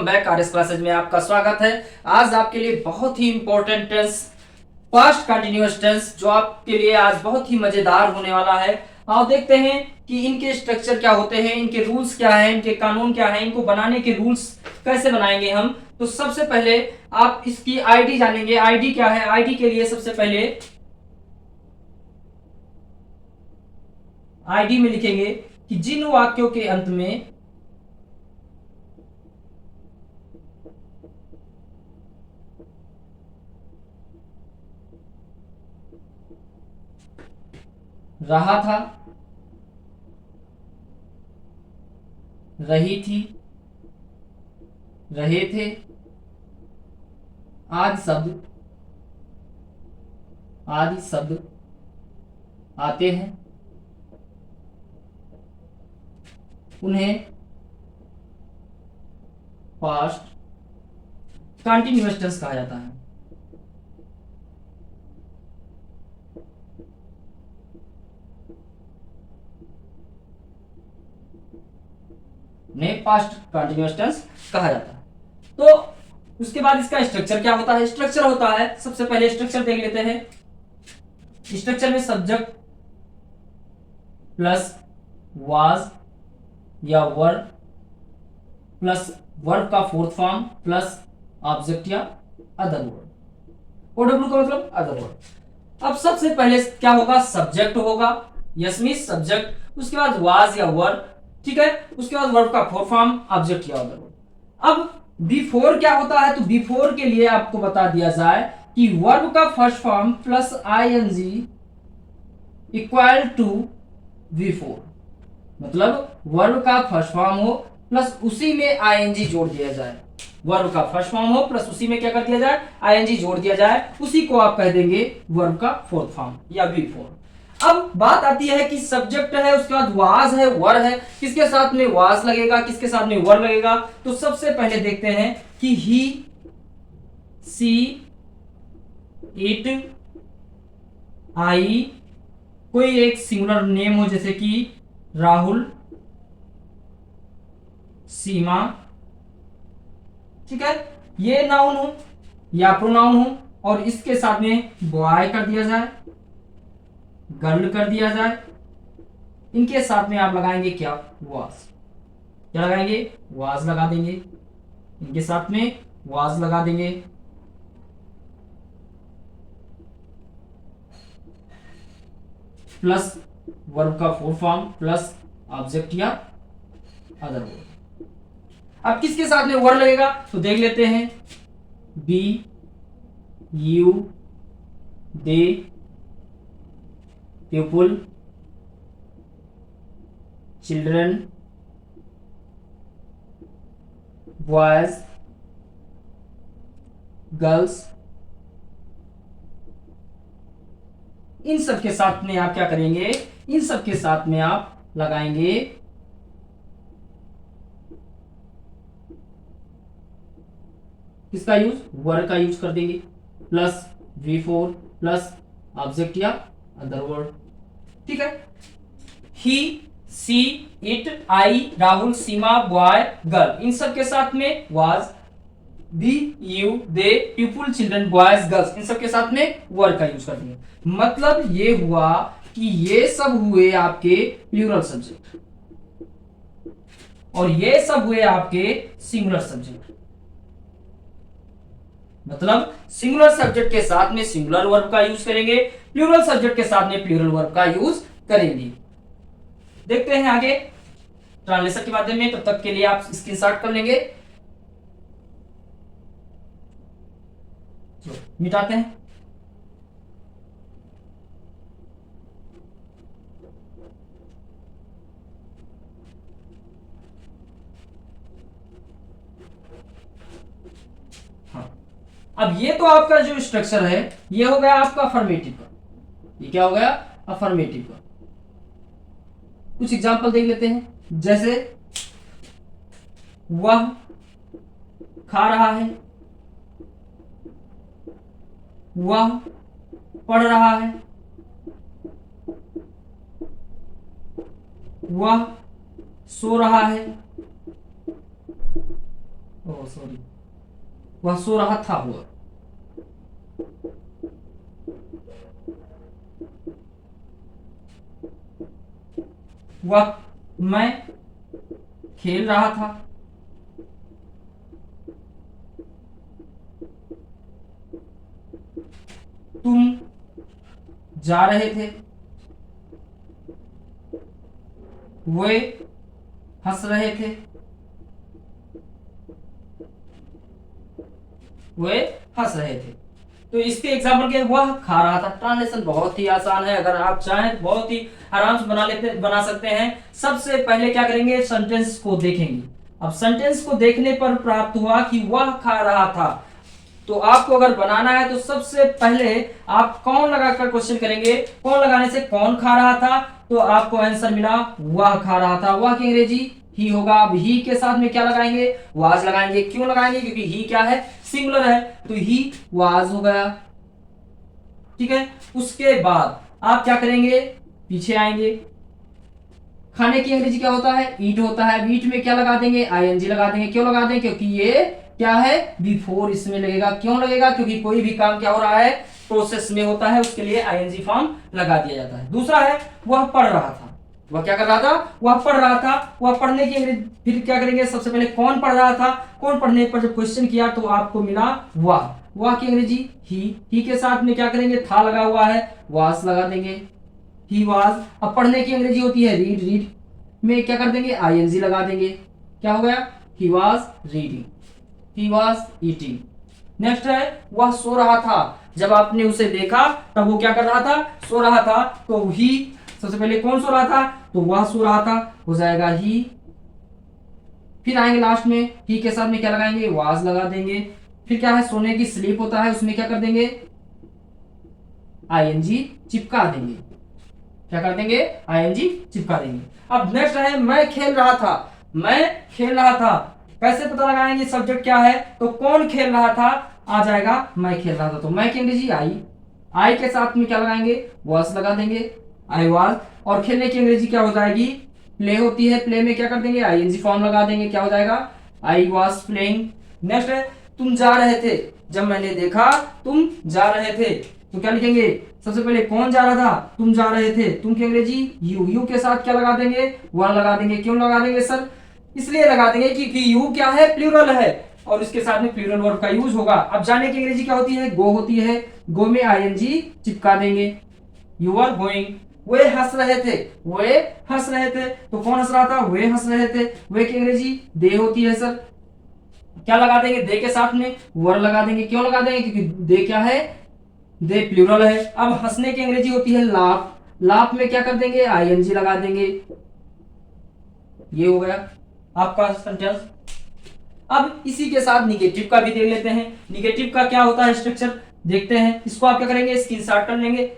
Back RS classes में आपका स्वागत है। आज आपके लिए बहुत ही important tense, past continuous tense, जो आपके लिए आज बहुत ही मजेदार होने वाला है। आओ देखते हैं कि इनके स्ट्रक्चर क्या होते हैं, इनके रूल्स क्या है, इनके कानून क्या है, इनको बनाने के रूल्स कैसे बनाएंगे हम। तो सबसे पहले आप इसकी आईडी जानेंगे। आईडी क्या है? आईडी के लिए सबसे पहले आईडी में लिखेंगे कि जिन वाक्यों के अंत में रहा था, रही थी, रहे थे आदि शब्द आते हैं, उन्हें पास्ट कंटिन्यूअस टेंस कहा जाता है। पास्ट कंटिन्यूअस टेंस कहा जाता है। तो उसके बाद इसका स्ट्रक्चर क्या होता है? स्ट्रक्चर होता है, सबसे पहले स्ट्रक्चर देख लेते हैं। स्ट्रक्चर में सब्जेक्ट प्लस वाज या वर प्लस वर्ब का फोर्थ फॉर्म प्लस ऑब्जेक्ट या अदर वर्ड। ओडब्ल्यू का मतलब अदर वर्ड। अब सबसे पहले क्या होगा? सब्जेक्ट होगा, यस मींस सब्जेक्ट, उसके बाद वाज या वर, ठीक है, उसके बाद वर्ब का फोर्थ फॉर्म ऑब्जेक्ट या अदर वर्ड। अब बिफोर क्या होता है? तो बिफोर के लिए आपको बता दिया जाए कि वर्ब का first form plus ING equal to before, मतलब वर्ब का फर्स्ट फॉर्म हो प्लस उसी में आईएनजी जोड़ दिया जाए। वर्ब का फर्स्ट फॉर्म हो प्लस उसी में क्या कर दिया जाए? आईएनजी जोड़ दिया जाए, उसी को आप कह देंगे वर्ब का फोर्थ फॉर्म या बिफोर। अब बात आती है कि सब्जेक्ट है, उसके बाद वाज है, वर है, किसके साथ में वाज लगेगा, किसके साथ में वर लगेगा। तो सबसे पहले देखते हैं कि ही, सी, इट, आई, कोई एक सिंगुलर नेम हो जैसे कि राहुल, सीमा, ठीक है, ये नाउन हो या प्रोनाउन हो और इसके साथ में बॉय कर दिया जाए, गर्ल कर दिया जाए। इनके साथ में आप लगाएंगे क्या? वाज। क्या लगाएंगे? वाज लगा देंगे। इनके साथ में वाज लगा देंगे। प्लस वर्ब का फोर्थ फॉर्म प्लस ऑब्जेक्ट या अदर वर्ड। अब किसके साथ में वर लगेगा? तो देख लेते हैं। We, you, they, people, children, boys, girls, इन सब के साथ में आप क्या करेंगे? इन सब के साथ में आप लगाएंगे किसका यूज? वर्ड का यूज कर देंगे, प्लस V4 प्लस ऑब्जेक्ट या अदर वर्ड, ठीक है। He, she, it, I, Rahul, Seema, boy, girl, इन सब के साथ में was, we, you, they, people, children, boys, girls, इन सब के साथ में वर्ड का यूज कर दिया। मतलब ये हुआ कि ये सब हुए आपके प्लूरल सब्जेक्ट और ये सब हुए आपके सिंगुलर सब्जेक्ट। मतलब सिंगुलर सब्जेक्ट के साथ में सिंगुलर वर्ब का यूज करेंगे, प्लूरल सब्जेक्ट के साथ में प्लूरल वर्ब का यूज करेंगे। देखते हैं आगे ट्रांसलेशन के माध्यम में। तब तक के लिए आप स्क्रीनशॉट कर लेंगे। मिटाते हैं। हाँ, अब ये तो आपका जो स्ट्रक्चर है ये हो गया आपका अफर्मेटिव का। ये क्या हो गया? अफर्मेटिव का। कुछ एग्जांपल देख लेते हैं। जैसे वह खा रहा है, वह पढ़ रहा है, वह सो रहा है, सॉरी, वह सो रहा था हुआ। वह मैं खेल रहा था। तुम जा रहे थे। वे हंस रहे थे। वे हंस रहे थे। तो इसके एग्जाम्पल के वह खा रहा था। ट्रांसलेशन बहुत ही आसान है, अगर आप चाहें तो बहुत ही आराम से बना सकते हैं। सबसे पहले क्या करेंगे, सेंटेंस को देखेंगे। अब सेंटेंस को देखने पर प्राप्त हुआ कि वह खा रहा था, तो आपको अगर बनाना है तो सबसे पहले आप कौन लगाकर क्वेश्चन करेंगे। कौन लगाने से कौन खा रहा था, तो आपको आंसर मिला वह खा रहा था। वह की अंग्रेजी ही होगा। अब ही के साथ में क्या लगाएंगे, वाज लगाएंगे। क्यों लगाएंगे, क्योंकि ही क्या है, सिंगुलर है, तो ही वाज हो गया। ठीक है, उसके बाद आप क्या करेंगे, पीछे आएंगे। खाने की अंग्रेजी क्या होता है, ईट होता है। ईट में क्या लगा देंगे, आईएनजी लगा देंगे। क्यों लगा देंगे, क्योंकि ये क्या है, बिफोर इसमें लगेगा। क्यों लगेगा, क्योंकि कोई भी काम क्या हो रहा है, प्रोसेस में होता है, उसके लिए आईएनजी फॉर्म लगा दिया जाता है। दूसरा है वह पढ़ रहा था। वह क्या कर रहा था, वह पढ़ रहा था। वह पढ़ने की अंग्रेजी फिर क्या करेंगे, सबसे पहले कौन पढ़ रहा था। कौन पढ़ने पर जब क्वेश्चन किया तो आपको मिला वह। वह की अंग्रेजी ही के साथ में क्या करेंगे, था लगा हुआ है, वास लगा देंगे, ही वाज। अब पढ़ने की अंग्रेजी होती है रीड। रीड में क्या कर देंगे, आईएनजी लगा देंगे। क्या हो गया, he was reading, he was eating. Next है वह सो रहा था। जब आपने उसे देखा तब वो क्या कर रहा था, सो रहा था। तो ही, सबसे पहले कौन सो रहा था, तो वह सो रहा था, हो जाएगा ही। फिर आएंगे लास्ट में, ही के साथ में क्या लगाएंगे, वाज लगा देंगे। फिर क्या है, सोने की स्लीप होता है, उसमें क्या कर देंगे, आईएनजी चिपका देंगे। क्या कर देंगे, आईएनजी चिपका देंगे। अब नेक्स्ट है मैं खेल रहा था। मैं खेल रहा था, कैसे पता लगाएंगे सब्जेक्ट क्या है, तो कौन खेल रहा था आ जाएगा, मैं खेल रहा था। तो मैं की अंग्रेजी आई। आई के साथ में क्या लगाएंगे, वॉज लगा देंगे, आई वॉज। और खेलने की अंग्रेजी क्या हो जाएगी, प्ले होती है। प्ले में क्या कर देंगे, आईएनजी फॉर्म लगा देंगे। क्या हो जाएगा, आई वॉज प्लेइंग। नेक्स्ट है तुम जा रहे थे। जब मैंने देखा तुम जा रहे थे, तो क्या लिखेंगे, सबसे पहले कौन जा रहा था, तुम जा रहे थे। तुम की अंग्रेजी यू। यू के साथ क्या लगा देंगे, वन लगा देंगे। क्यों लगा देंगे सर, इसलिए लगा देंगे क्योंकि यू क्या है, प्लूरल है, और इसके साथ में प्लूरल वर्ब का यूज होगा। अब जाने की अंग्रेजी क्या होती है, गो होती है। गो में आईएनजी चिपका देंगे, यू आर गोइंग। वे हंस रहे थे। वे हंस रहे थे, तो कौन हंस रहा था, वे हंस रहे थे। वे की अंग्रेजी दे होती है सर। क्या लगा देंगे, दे के साथ में वर लगा देंगे। क्यों लगा देंगे, क्योंकि दे क्या है, दे प्लूरल है। अब हंसने की अंग्रेजी होती है लाफ। लाफ में क्या कर देंगे, आईएनजी लगा देंगे। ये हो गया आपका सेंटेंस। अब इसी के साथ निगेटिव का भी देख लेते हैं। निगेटिव का क्या होता है स्ट्रक्चर, देखते हैं। इसको आप क्या करेंगे, स्क्रीनशॉट कर लेंगे।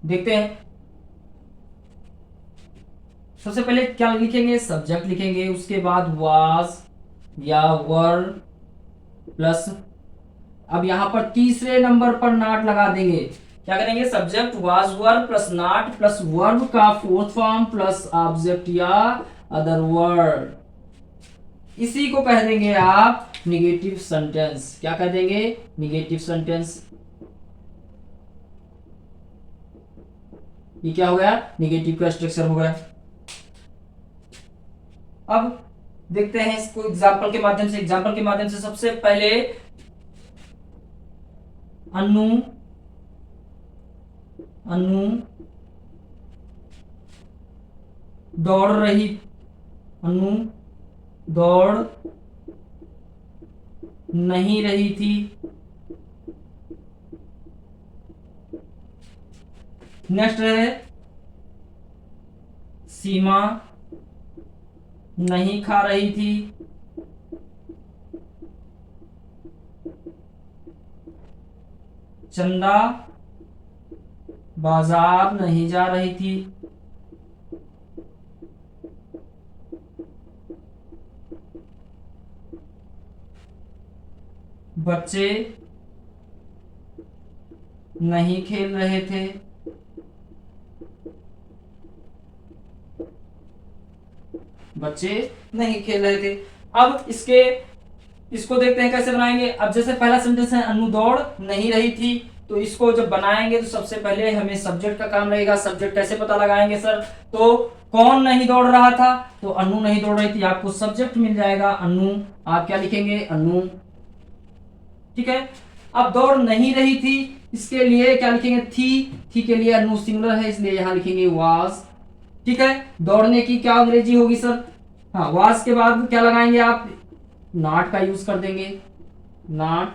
देखते हैं। सबसे पहले क्या लिखेंगे, सब्जेक्ट लिखेंगे, उसके बाद वाज या वर प्लस, अब यहां पर तीसरे नंबर पर नॉट लगा देंगे। क्या करेंगे, subject was were plus not plus verb का फोर्थ फॉर्म प्लस ऑब्जेक्ट या अदर वर्ड। इसी को कह देंगे आप निगेटिव सेंटेंस। क्या कह देंगे, निगेटिव सेंटेंस। ये क्या हो गया, निगेटिव का स्ट्रक्चर हो गया। अब देखते हैं इसको एग्जाम्पल के माध्यम से। एग्जाम्पल के माध्यम से सबसे पहले अनु अनु दौड़ रही, अनु दौड़ नहीं रही थी। नेक्स्ट है सीमा नहीं खा रही थी। चंदा बाजार नहीं जा रही थी। बच्चे नहीं खेल रहे थे। बच्चे नहीं खेल रहे थे। अब इसको देखते हैं कैसे बनाएंगे। अब जैसे पहला सेंटेंस है अन्नू दौड़ नहीं रही थी, तो इसको जब बनाएंगे तो सबसे पहले हमें सब्जेक्ट का काम रहेगा। सब्जेक्ट कैसे पता लगाएंगे सर? तो कौन नहीं दौड़ रहा था? तो अन्नू नहीं दौड़ रही थी, आपको सब्जेक्ट मिल जाएगा अन्नू। आप क्या लिखेंगे? अन्नू। ठीक है। अब दौड़ नहीं रही थी, इसके लिए क्या लिखेंगे? थी के लिए अन्नू सिंगुलर है, इसलिए यहां लिखेंगे वाज। ठीक है। दौड़ने की क्या अंग्रेजी होगी सर? हाँ, वाज के बाद क्या लगाएंगे आप? नॉट का यूज कर देंगे, नॉट।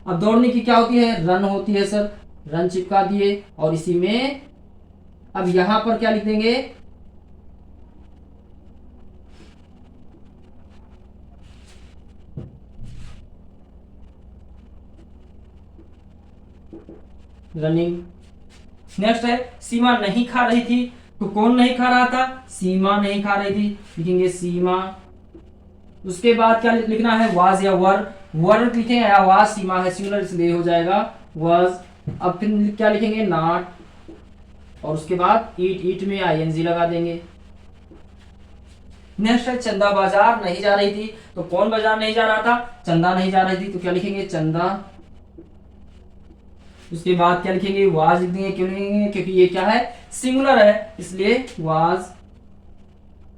अब दौड़ने की क्या होती है? रन होती है सर, रन चिपका दिए। और इसी में अब यहां पर क्या लिख देंगे? रनिंग। नेक्स्ट है सीमा नहीं खा रही थी, तो कौन नहीं खा रहा था? सीमा नहीं खा रही थी, लिखेंगे सीमा। उसके बाद क्या लिखना है? वाज या वर। वर लिखेंगे या वाज, सीमा है सिंगुलर इसलिए हो जाएगा वाज। अब फिर क्या लिखेंगे? नॉट। और उसके बाद ईट में आईएनजी लगा देंगे। नेक्स्ट है चंदा बाजार नहीं जा रही थी, तो कौन बाजार नहीं जा रहा था? चंदा नहीं जा रही थी, तो क्या लिखेंगे? चंदा। उसके बाद क्या लिखेंगे? वाज लिख देंगे। क्यों लिखेंगे? क्योंकि ये क्या है? सिंगुलर है, इसलिए वाज।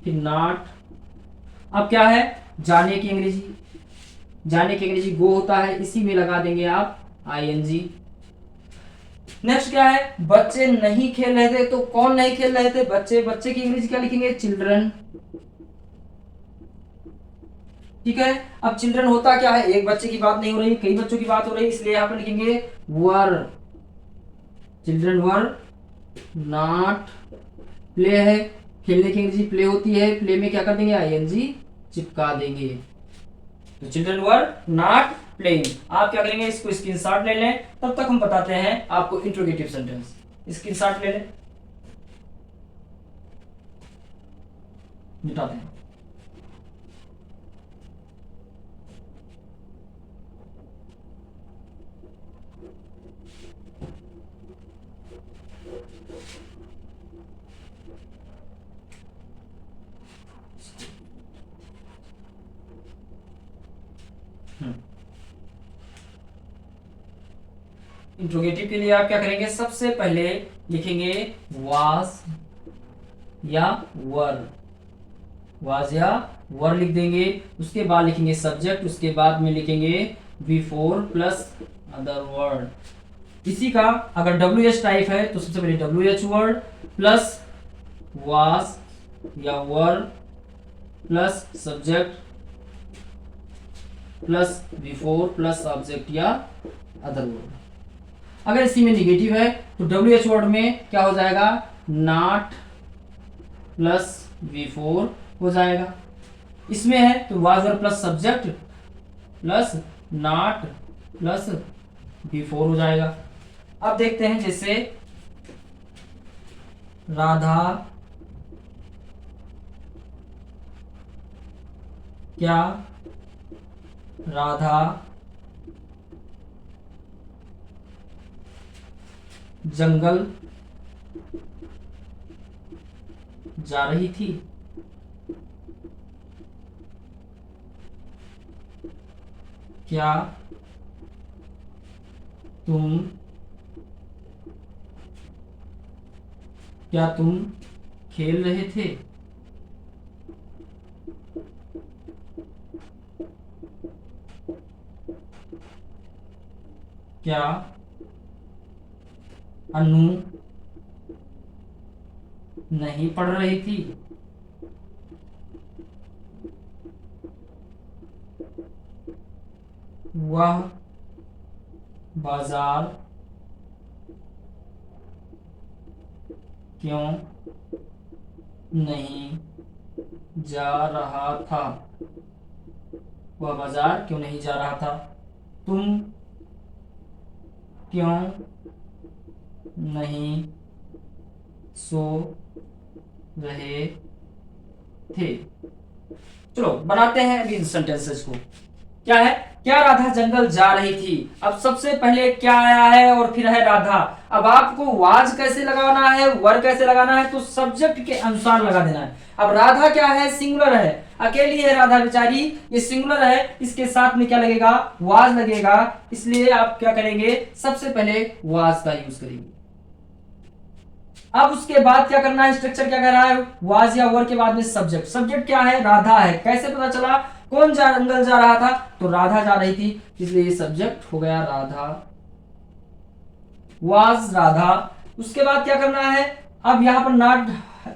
फिर नॉट। अब क्या है? जाने की अंग्रेजी, जाने की अंग्रेजी गो होता है, इसी में लगा देंगे आप आईएनजी। नेक्स्ट क्या है? बच्चे नहीं खेल रहे थे, तो कौन नहीं खेल रहे थे? बच्चे। बच्चे की अंग्रेजी क्या लिखेंगे? चिल्ड्रन। ठीक है। अब चिल्ड्रन होता क्या है? एक बच्चे की बात नहीं हो रही, कई बच्चों की बात हो रही, इसलिए यहां पर लिखेंगे were. Children were not. Play है, खेलने की अंग्रेजी प्ले होती है, प्ले में क्या कर देंगे? आईएनजी चिपका देंगे। तो चिल्ड्रन वर नॉट प्लेइंग। आप क्या करेंगे? इसको स्क्रीनशॉट ले लें, तब तक हम बताते हैं आपको इंट्रोगेटिव सेंटेंस। स्क्रीनशॉट ले लें, मिटाते हैं। इंट्रोगेटिव के लिए आप क्या करेंगे? सबसे पहले लिखेंगे वाज या वर। वाज या वर लिख देंगे। उसके बाद लिखेंगे सब्जेक्ट, उसके बाद में लिखेंगे बिफोर प्लस अदर वर्ड। इसी का अगर डब्ल्यू एच टाइप है तो सबसे पहले W H word plus was या were plus subject plus V four plus object या अदर वर्ड। अगर इसी में निगेटिव है तो डब्ल्यू एच वर्ड में क्या हो जाएगा? नॉट प्लस बिफोर हो जाएगा। इसमें है तो was were plus subject plus not plus before हो जाएगा। अब देखते हैं, जैसे राधा क्या राधा जंगल जा रही थी। क्या तुम खेल रहे थे? क्या अनु नहीं पढ़ रही थी? वह बाजार क्यों नहीं जा रहा था? वह बाजार क्यों नहीं जा रहा था? तुम क्यों नहीं सो रहे थे? चलो बनाते हैं अभी इन सेंटेंसेस को। क्या है, क्या राधा जंगल जा रही थी। अब सबसे पहले क्या आया है और फिर है राधा। अब आपको वाज कैसे लगाना है, वर कैसे लगाना है, तो सब्जेक्ट के अनुसार लगा देना है। अब राधा क्या है, सिंगुलर है, अकेली है राधा बेचारी, ये सिंगुलर है, इसके साथ में क्या लगेगा, वाज लगेगा, इसलिए आप क्या करेंगे, सबसे पहले वाज का यूज करेंगे। अब उसके बाद क्या करना है, स्ट्रक्चर क्या कह रहा है, वाज या वर के बाद में सब्जेक्ट। सब्जेक्ट क्या है, राधा है, कैसे पता चला, कौन जंगल जा रहा था, तो राधा जा रही थी, इसलिए ये सब्जेक्ट हो गया राधा, वाज राधा। उसके बाद क्या करना है, अब यहां पर नॉट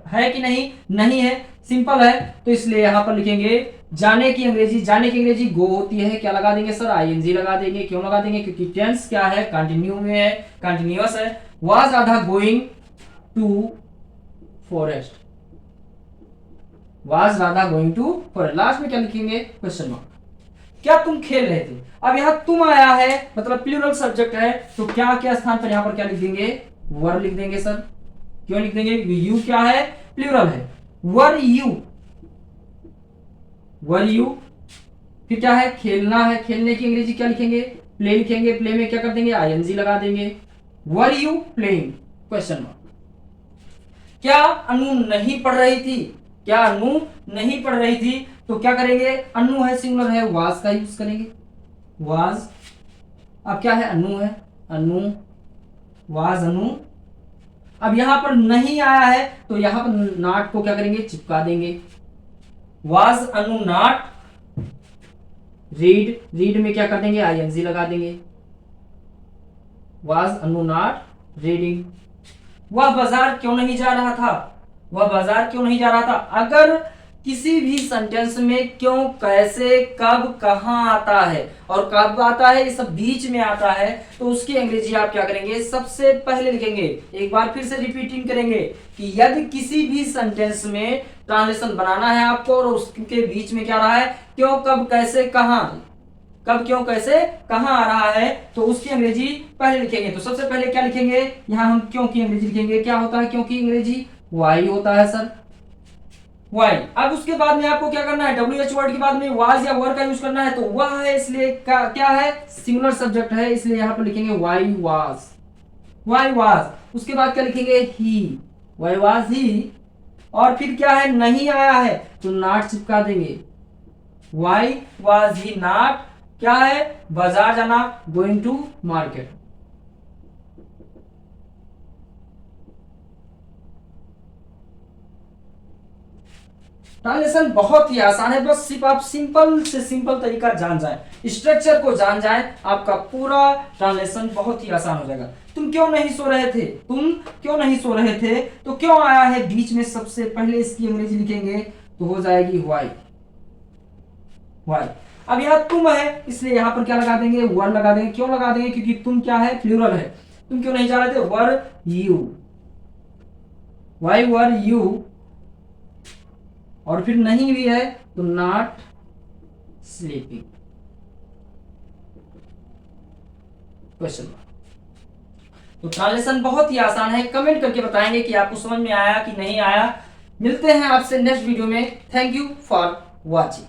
है कि नहीं, नहीं है, सिंपल है, तो इसलिए यहां पर लिखेंगे जाने की अंग्रेजी, जाने की अंग्रेजी गो होती है, क्या लगा देंगे सर, आईएनजी लगा देंगे। क्यों लगा देंगे, क्योंकि टेंस क्या है, कंटिन्यू में है, कंटिन्यूअस है। Was Radha going to forest, was Radha going to forest. Last में क्या लिखेंगे, क्वेश्चन मार्क। क्या तुम खेल रहे थे, अब यहां तुम आया है, मतलब प्लूरल सब्जेक्ट है, तो क्या क्या स्थान पर यहां पर क्या लिख देंगे, वर लिख देंगे सर। क्यों लिख देंगे, यू क्या है, प्लूरल है, वर यू, वर यू। फिर क्या है, खेलना है, खेलने की अंग्रेजी क्या लिखेंगे, प्ले लिखेंगे, प्ले में क्या कर देंगे, आईएनजी लगा देंगे, were you playing, question mark. क्या अनु नहीं पढ़ रही थी, क्या अनु नहीं पढ़ रही थी, तो क्या करेंगे, अनु है, सिंगुलर है, वाज का यूज करेंगे, वाज। अब क्या है, अनु है, अनु, वाज अनु। अब यहां पर नहीं आया है, तो यहां पर नॉट को क्या करेंगे, चिपका देंगे, was Anu not read, read में क्या कर देंगे, आईएनजी लगा देंगे, वाज अनु नॉट रीडिंग। वह बाजार क्यों नहीं जा रहा था, वह बाजार क्यों नहीं जा रहा था। अगर किसी भी सेंटेंस में क्यों, कैसे, कब, कहां आता है और कब आता है, ये सब बीच में आता है, तो उसकी अंग्रेजी आप क्या करेंगे, सबसे पहले लिखेंगे। एक बार फिर से रिपीटिंग करेंगे कि यदि किसी भी सेंटेंस में ट्रांसलेशन बनाना है आपको और उसके बीच में क्या रहा है, क्यों, कब, कैसे, कहां, कब, क्यों, कैसे, कहां आ रहा है, तो उसकी अंग्रेजी पहले लिखेंगे। तो सबसे पहले क्या लिखेंगे, यहां हम क्यों की अंग्रेजी लिखेंगे, क्या होता है क्यों की अंग्रेजी, वाई होता है सर, वाई। अब उसके बाद में आपको क्या करना है, WH वर्ड के बाद में वाज या वर का यूज करना है, तो वह है, इसलिए क्या है, सिंगुलर सब्जेक्ट है, इसलिए यहां पर लिखेंगे वाई वाज, वाई वाज। उसके बाद क्या लिखेंगे, ही, वाई वाज ही। और फिर क्या है, नहीं आया है, तो नॉट चिपका देंगे, वाई वाज ही नॉट, क्या है, बाजार जाना, गोइंग टू मार्केट। ट्रांसलेशन बहुत ही आसान है, बस सिर्फ आप सिंपल से सिंपल तरीका जान जाए, स्ट्रक्चर को जान जाए, आपका पूरा ट्रांसलेशन बहुत ही आसान हो जाएगा। तुम क्यों नहीं सो रहे थे, तुम क्यों नहीं सो रहे थे, तो क्यों आया है बीच में, सबसे पहले इसकी अंग्रेजी लिखेंगे, तो हो जाएगी वाई, वाई। अब यहां तुम है, इसलिए यहां पर क्या लगा देंगे, वर लगा देंगे। क्यों लगा देंगे, क्योंकि तुम क्या है, प्लूरल है, तुम क्यों नहीं जा रहे थे, were you, why were you. और फिर नहीं भी है, तो नॉट स्लीपिंग, क्वेश्चन मार्क। तो ट्रांसलेशन बहुत ही आसान है, कमेंट करके बताएंगे कि आपको समझ में आया कि नहीं आया। मिलते हैं आपसे नेक्स्ट वीडियो में, थैंक यू फॉर वॉचिंग।